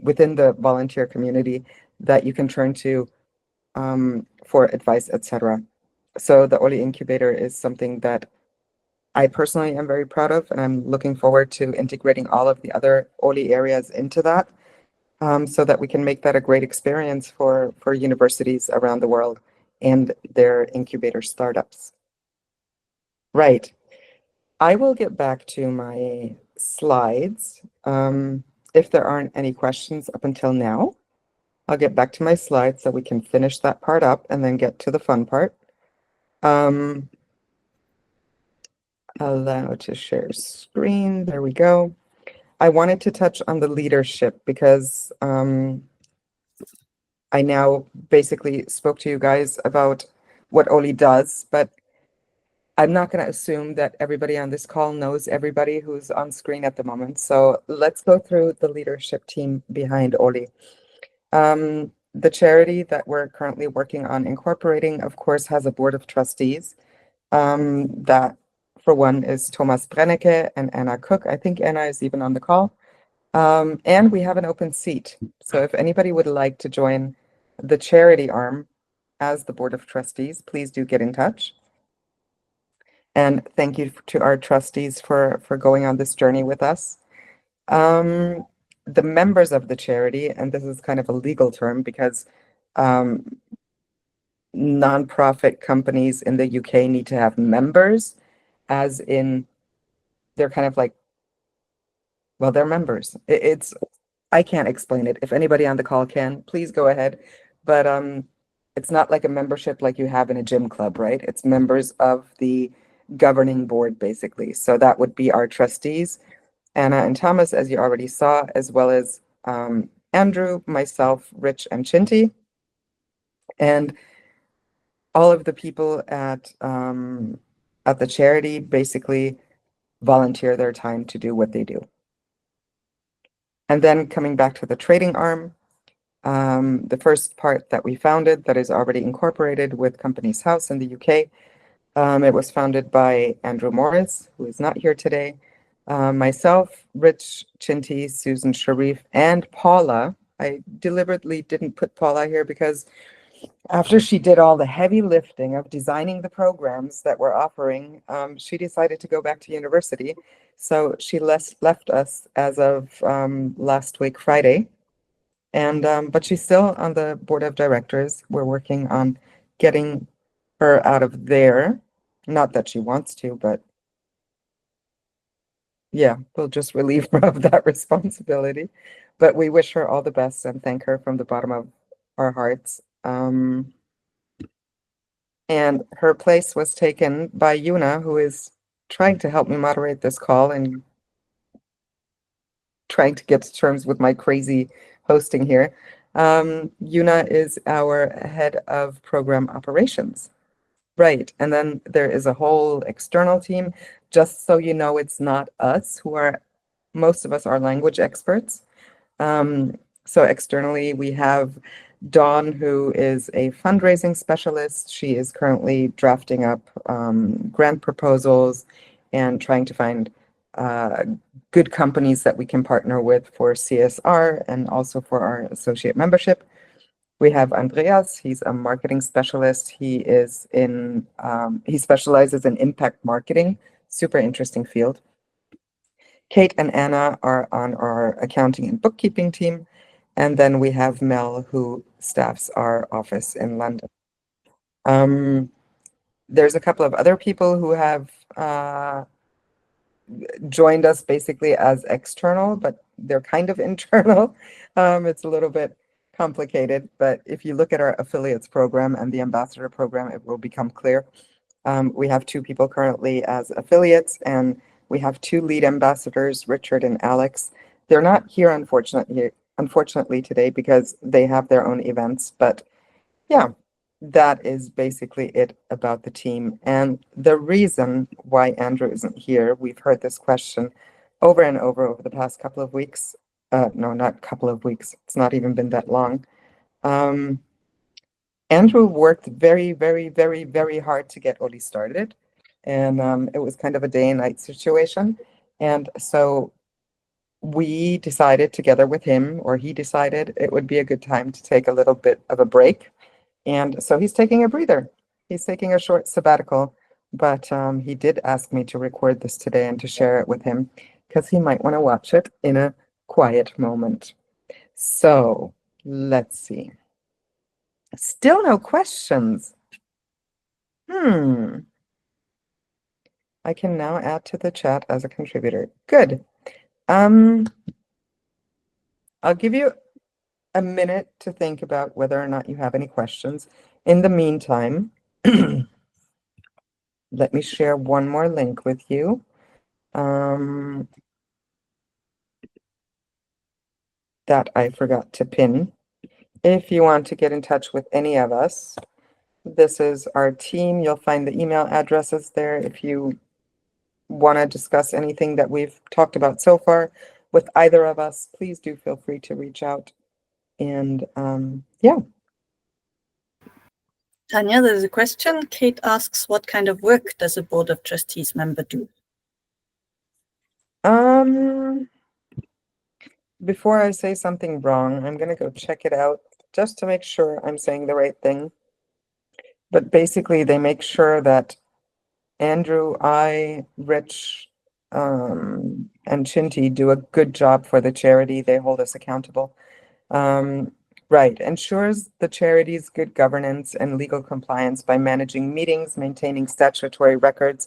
within the volunteer community that you can turn to for advice, etc. So the OLI incubator is something that I personally am very proud of, and I'm looking forward to integrating all of the other OLI areas into that, so that we can make that a great experience for universities around the world and their incubator startups. Right. I will get back to my slides. If there aren't any questions up until now, I'll get back to my slides so we can finish that part up and then get to the fun part. Allow to share screen. There we go. I wanted to touch on the leadership because I now basically spoke to you guys about what OLI does, but I'm not going to assume that everybody on this call knows everybody who's on screen at the moment. So let's go through the leadership team behind OLI. The charity that we're currently working on incorporating, of course, has a board of trustees. That, for one, is Thomas Brennecke and Anna Cook. I think Anna is even on the call. And we have an open seat. So if anybody would like to join the charity arm as the board of trustees, please do get in touch. And thank you to our trustees for going on this journey with us. The members of the charity, and this is kind of a legal term because nonprofit companies in the UK need to have members, as in they're kind of like, well, they're members. It's I can't explain it. If anybody on the call can, please go ahead. But it's not like a membership like you have in a gym club, right? It's members of the governing board, basically. So that would be our trustees, Anna and Thomas, as you already saw, as well as Andrew, myself, Rich, and Chinty. And all of the people at the charity basically volunteer their time to do what they do. And then coming back to the trading arm, the first part that we founded that is already incorporated with Companies House in the UK. It was founded by Andrew Morris, who is not here today, myself, Rich, Chinty, Susan Sharif, and Paula. I deliberately didn't put Paula here because after she did all the heavy lifting of designing the programs that we're offering, she decided to go back to university. So she left us as of last week, Friday. And but she's still on the board of directors. We're working on getting her out of there. Not that she wants to, but yeah, we'll just relieve her of that responsibility. But we wish her all the best and thank her from the bottom of our hearts. And her place was taken by Yuna, who is trying to help me moderate this call and trying to get to terms with my crazy hosting here. Yuna is our head of program operations. Right. And then there is a whole external team. Just so you know, it's not us who are, most of us are language experts. So externally, we have Dawn, who is a fundraising specialist. She is currently drafting up grant proposals and trying to find good companies that we can partner with for CSR and also for our associate membership. We have Andreas. He's a marketing specialist. He specializes in impact marketing. Super interesting field. Kate and Anna are on our accounting and bookkeeping team. And then we have Mel, who staffs our office in London. There's a couple of other people who have joined us basically as external, but they're kind of internal. It's a little bit complicated, but if you look at our affiliates program and the ambassador program, it will become clear. We have 2 people currently as affiliates, and we have 2 lead ambassadors, Richard and Alex. They're not here, unfortunately today because they have their own events, but yeah, that is basically it about the team. And the reason why Andrew isn't here, we've heard this question over and over the past couple of weeks. No, not couple of weeks. It's not even been that long. Andrew worked very, very, very, very hard to get OLI started. And it was kind of a day and night situation. And so we decided together with him, or he decided it would be a good time to take a little bit of a break. And so he's taking a breather. He's taking a short sabbatical, but he did ask me to record this today and to share it with him because he might want to watch it in a quiet moment. So let's see. Still no questions. I can now add to the chat as a contributor. Good. I'll give you a minute to think about whether or not you have any questions. In the meantime, let me share one more link with you. That I forgot to pin. if you want to get in touch with any of us, this is our team. You'll find the email addresses there if you want to discuss anything that we've talked about so far with either of us. Please do feel free to reach out. And yeah. Tanya, there's a question. Kate asks, what kind of work does a Board of Trustees member do? Before I say something wrong, I'm gonna go check it out just to make sure I'm saying the right thing. But basically, they make sure that Andrew, I, Rich, and Chinty do a good job for the charity. They hold us accountable. Right, ensures the charity's good governance and legal compliance by managing meetings, maintaining statutory records,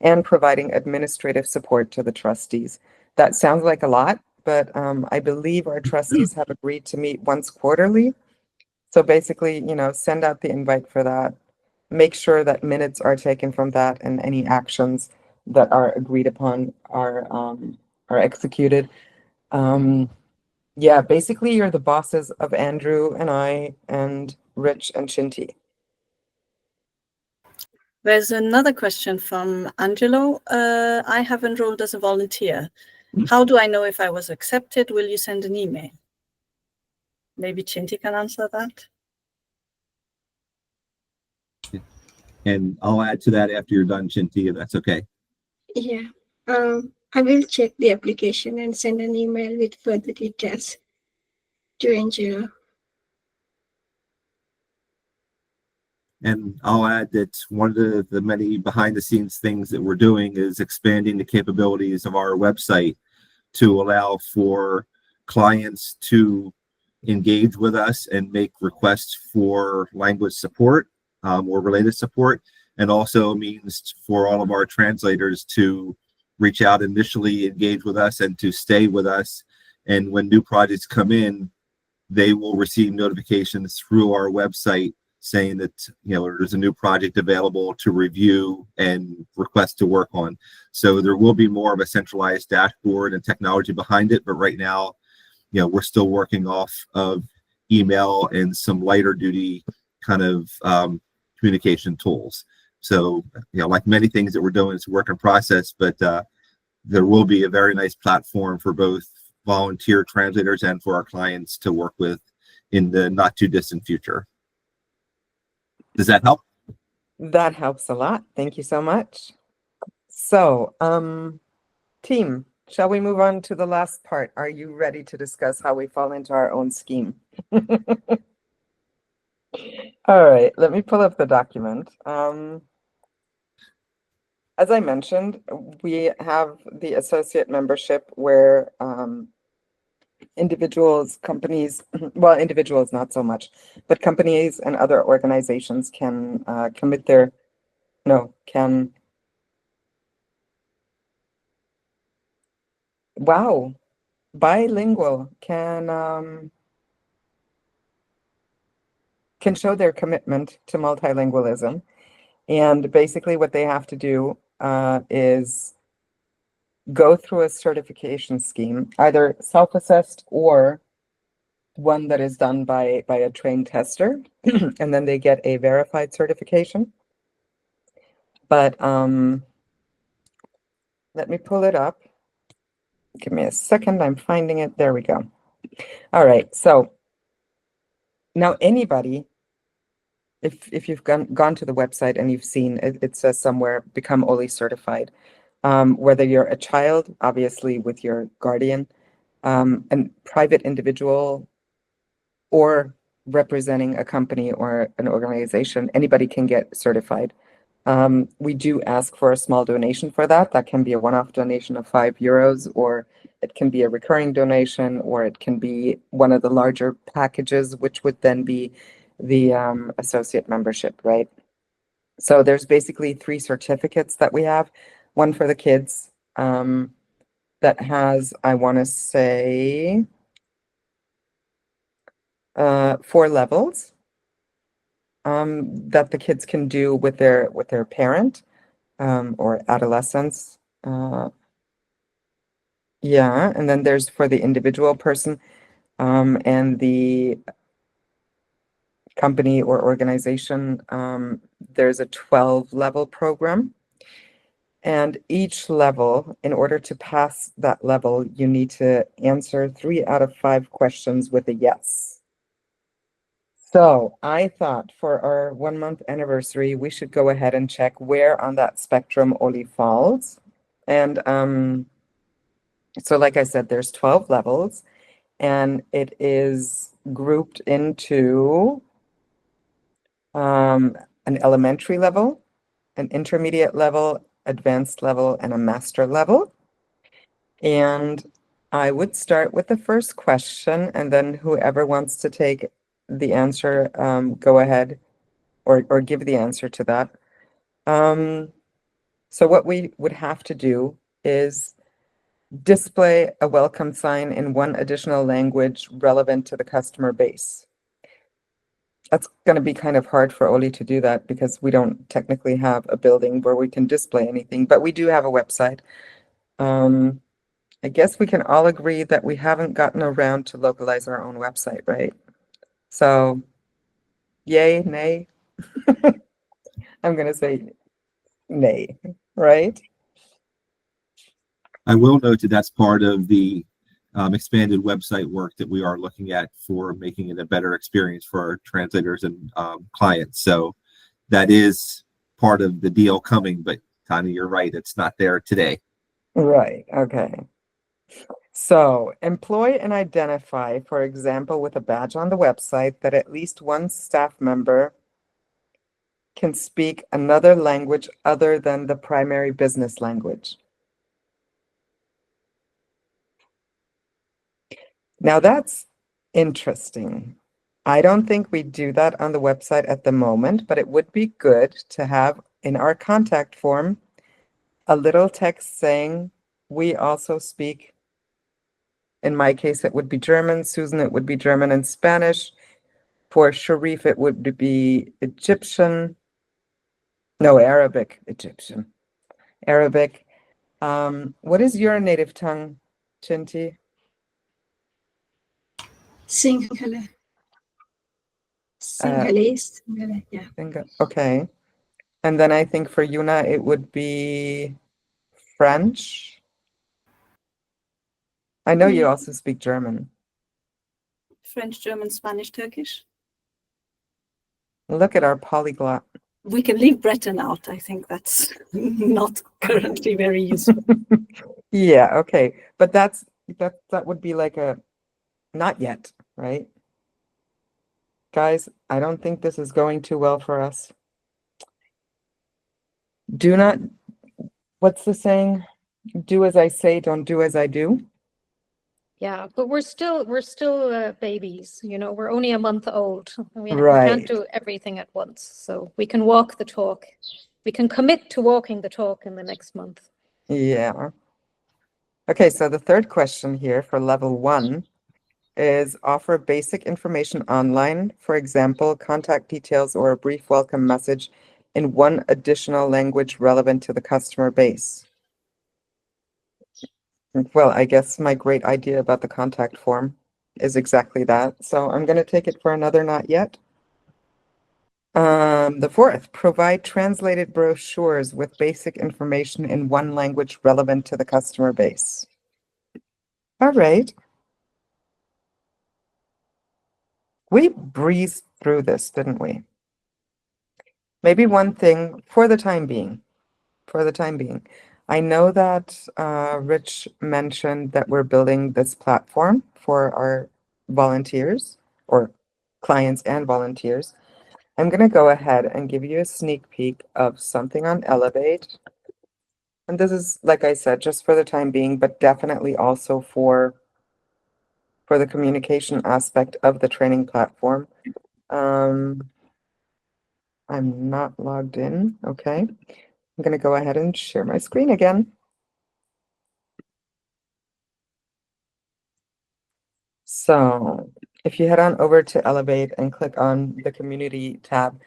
and providing administrative support to the trustees. That sounds like a lot, but I believe our trustees have agreed to meet once quarterly. So basically, send out the invite for that. Make sure that minutes are taken from that and any actions that are agreed upon are executed. Yeah, basically you're the bosses of Andrew and I and Rich and Chinty. There's another question from Angelo. I have enrolled as a volunteer. How do I know if I was accepted? Will you send an email? Maybe Chinty can answer that. And I'll add to that after you're done, Chinty, if that's okay. Yeah. I will check the application and send an email with further details to Angela. And I'll add that one of the many behind the scenes things that we're doing is expanding the capabilities of our website to allow for clients to engage with us and make requests for language support or related support, and also means for all of our translators to reach out initially, engage with us, and to stay with us. And when new projects come in, they will receive notifications through our website saying that there's a new project available to review and request to work on. So there will be more of a centralized dashboard and technology behind it, but right now, we're still working off of email and some lighter duty kind of communication tools. So, like many things that we're doing, it's a work in process, but there will be a very nice platform for both volunteer translators and for our clients to work with in the not too distant future. Does that help? That helps a lot. Thank you so much. So, team, shall we move on to the last part? Are you ready to discuss how we fall into our own scheme? All right, let me pull up the document. As I mentioned, we have the associate membership where individuals, companies, well, individuals not so much, but companies and other organizations can bilingual can show their commitment to multilingualism. And basically what they have to do is go through a certification scheme, either self-assessed or one that is done by a trained tester, and then they get a verified certification. But let me pull it up. Give me a second. I'm finding it. There we go. All right. So now anybody, if you've gone to the website and you've seen it says somewhere, become OLI certified. Whether you're a child, obviously with your guardian, a private individual, or representing a company or an organization, anybody can get certified. We do ask for a small donation for that. That can be a one-off donation of €5, or it can be a recurring donation, or it can be one of the larger packages, which would then be the associate membership, right? So there's basically 3 certificates that we have. One for the kids that has, I want to say, 4 levels that the kids can do with their parent or adolescents. Yeah, and then there's for the individual person, and the company or organization, there's a 12-level program. And each level, in order to pass that level, you need to answer 3 out of 5 questions with a yes. So I thought for our 1-month anniversary, we should go ahead and check where on that spectrum OLI falls. And so like I said, there's 12 levels, and it is grouped into an elementary level, an intermediate level, advanced level, and a master level. And I would start with the first question, and then whoever wants to take the answer, go ahead or give the answer to that. So what we would have to do is display a welcome sign in one additional language relevant to the customer base. That's going to be kind of hard for OLI to do that because we don't technically have a building where we can display anything, but we do have a website. I guess we can all agree that we haven't gotten around to localize our own website, right? So, yay, nay? I'm going to say nay, right? I will note that that's part of the expanded website work that we are looking at for making it a better experience for our translators and clients. So that is part of the deal coming, but Tanya, you're right, it's not there today. Right, okay. So employ and identify, for example, with a badge on the website that at least one staff member can speak another language other than the primary business language. Now that's interesting. I don't think we do that on the website at the moment, but it would be good to have in our contact form a little text saying we also speak. In my case, it would be German. Susan, it would be German and Spanish. For Sharif, it would be Egyptian. No, Arabic, Egyptian. Arabic. What is your native tongue, Chinti? Sinhala. Sinhalese. Yeah. Okay. And then I think for Yuna, it would be French. I know you also speak German. French, German, Spanish, Turkish. Look at our polyglot. We can leave Breton out. I think that's not currently very useful. Yeah, okay. But that would be like a not yet, right? Guys, I don't think this is going too well for us. Do not, what's the saying? Do as I say, don't do as I do. Yeah, but we're still babies, you know, we're only a month old. We Right. can't do everything at once. So we can walk the talk. We can commit to walking the talk in the next month. Yeah. Okay, so the third question here for level 1 is offer basic information online, for example, contact details or a brief welcome message in one additional language relevant to the customer base. Well, I guess my great idea about the contact form is exactly that. So I'm going to take it for another not yet. The fourth, provide translated brochures with basic information in one language relevant to the customer base. All right. We breezed through this, didn't we? Maybe one thing for the time being, I know that Rich mentioned that we're building this platform for our volunteers or clients and volunteers. I'm going to go ahead and give you a sneak peek of something on Elevate. And this is, like I said, just for the time being, but definitely also for the communication aspect of the training platform. I'm not logged in. Okay. I'm going to go ahead and share my screen again. So if you head on over to Elevate and click on the community tab,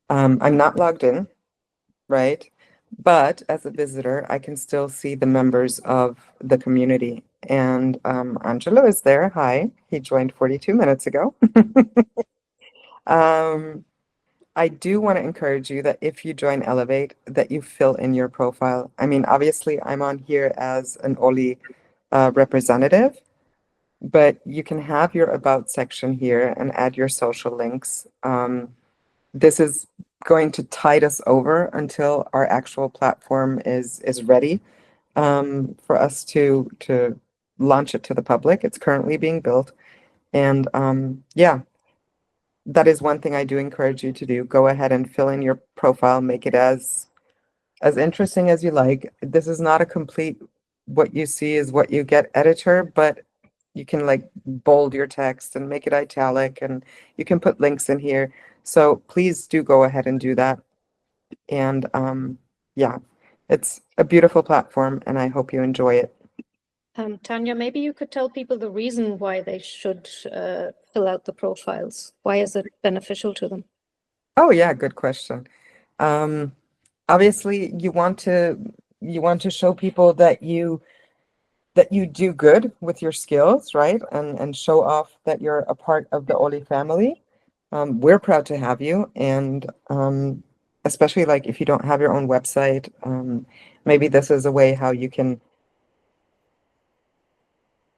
I'm not logged in, right? But as a visitor, I can still see the members of the community. And Angelo is there. Hi. He joined 42 minutes ago. I do want to encourage you that if you join Elevate, that you fill in your profile. I mean, obviously, I'm on here as an OLI representative, but you can have your about section here and add your social links. This is going to tide us over until our actual platform is ready for us to launch it to the public. It's currently being built. And yeah, that is one thing I do encourage you to do. Go ahead and fill in your profile, make it as interesting as you like. This is not a complete what you see is what you get editor, but you can like bold your text and make it italic, and you can put links in here. So please do go ahead and do that. And yeah, it's a beautiful platform and I hope you enjoy it. Tanya, maybe you could tell people the reason why they should fill out the profiles. Why is it beneficial to them? Oh yeah, good question. Obviously you want to show people that you do good with your skills, right? And show off that you're a part of the OLI family. We're proud to have you, and especially like if you don't have your own website, maybe this is a way how you can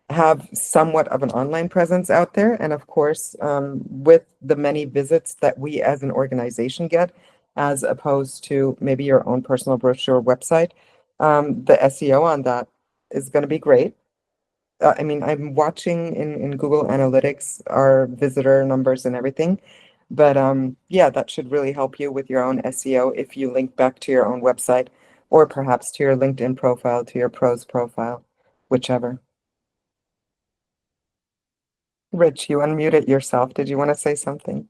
have somewhat of an online presence out there. And of course, with the many visits that we as an organization get, as opposed to maybe your own personal brochure website, the SEO on that is going to be great. I mean, I'm watching in Google Analytics our visitor numbers and everything, but yeah, that should really help you with your own SEO if you link back to your own website, or perhaps to your LinkedIn profile, to your pros profile, whichever. Rich, you unmuted yourself. Did you want to say something?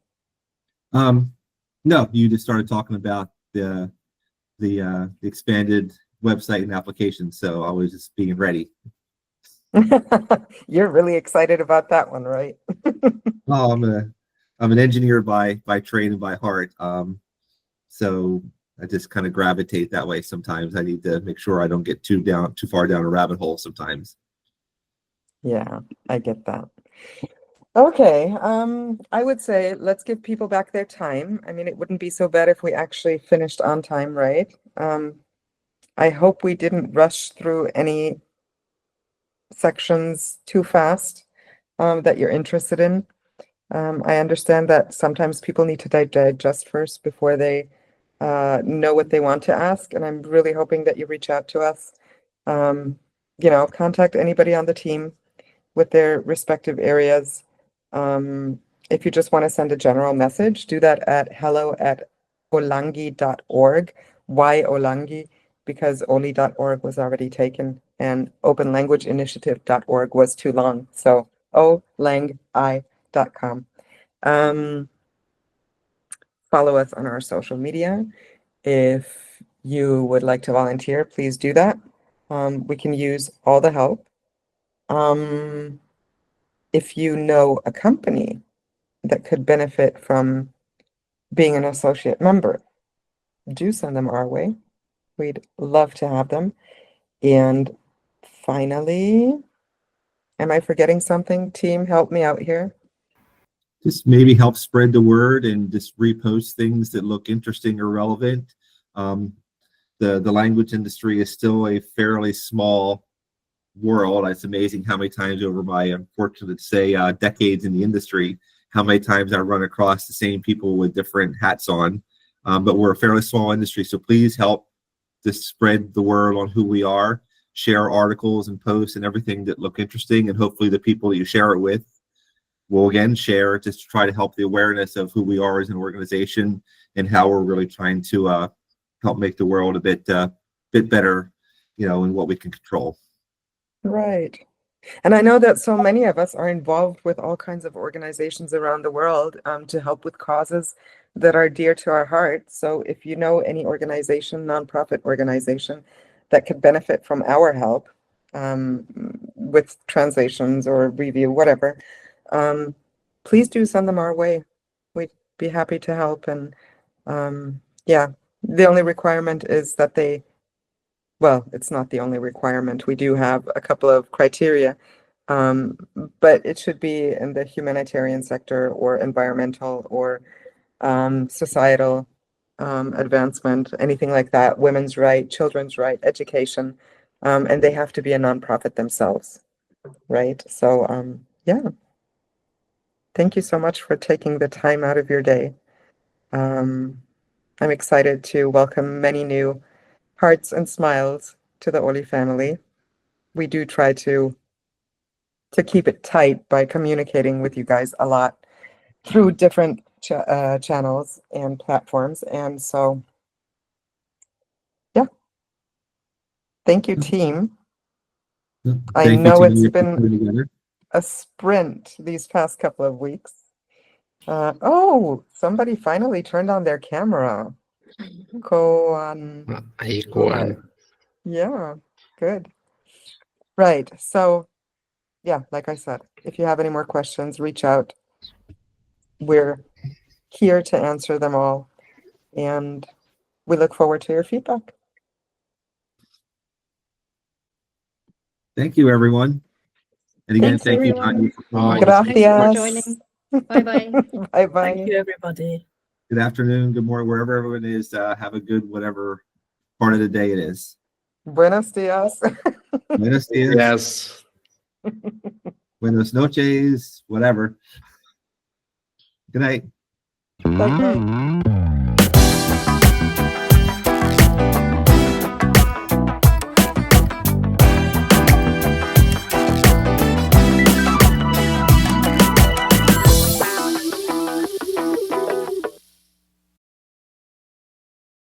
No, you just started talking about the expanded website and application, so I was just being ready. You're really excited about that one, right? Oh, I'm an engineer by trade and by heart. So I just kind of gravitate that way sometimes. I need to make sure I don't get too far down a rabbit hole sometimes. Yeah, I get that. Okay, I would say let's give people back their time. I mean, it wouldn't be so bad if we actually finished on time, right? I hope we didn't rush through any sections too fast that you're interested in. I understand that sometimes people need to digest first before they know what they want to ask, and I'm really hoping that you reach out to us. Contact anybody on the team with their respective areas. If you just want to send a general message, do that at hello@olangi.org. Why Olangi? Because oli.org was already taken and openlanguageinitiative.org was too long. So olangi.com. Follow us on our social media. If you would like to volunteer, please do that. We can use all the help. If you know a company that could benefit from being an associate member, do send them our way. We'd love to have them. And finally, am I forgetting something? Team, help me out here. Just maybe help spread the word and just repost things that look interesting or relevant. The language industry is still a fairly small world. It's amazing how many times over my, I'm fortunate to say, decades in the industry, how many times I run across the same people with different hats on. But we're a fairly small industry, so please help to spread the word on who we are, share articles and posts and everything that look interesting, and hopefully the people that you share it with will again share, just to try to help the awareness of who we are as an organization and how we're really trying to help make the world a bit better, in what we can control. Right. And I know that so many of us are involved with all kinds of organizations around the world to help with causes that are dear to our heart. So if you know any organization, nonprofit organization that could benefit from our help with translations or review, whatever, please do send them our way. We'd be happy to help. And yeah, the only requirement is that well, it's not the only requirement. We do have a couple of criteria. But it should be in the humanitarian sector or environmental or societal advancement, anything like that, women's right, children's right, education, and they have to be a nonprofit themselves, right? So, yeah. Thank you so much for taking the time out of your day. I'm excited to welcome many new hearts and smiles to the OLI family. We do try to keep it tight by communicating with you guys a lot through different channels and platforms. And so, yeah. Thank you, team. I Thank you know to it's you for been putting together. a sprint these past couple of weeks. Oh, somebody finally turned on their camera. Yeah, good. Right. So, yeah, like I said, if you have any more questions, reach out. We're here to answer them all, and we look forward to your feedback. Thank you, everyone. And again, Thanks, thank you, everyone. Tanya, for coming Bye. on. Thanks for Gracias. joining. Bye-bye. Bye-bye. Thank you, everybody. Good afternoon, good morning, wherever everyone is. Have a good whatever part of the day it is. Buenos dias. Buenos dias, Yes. buenos noches, whatever. Good night. Bye-bye.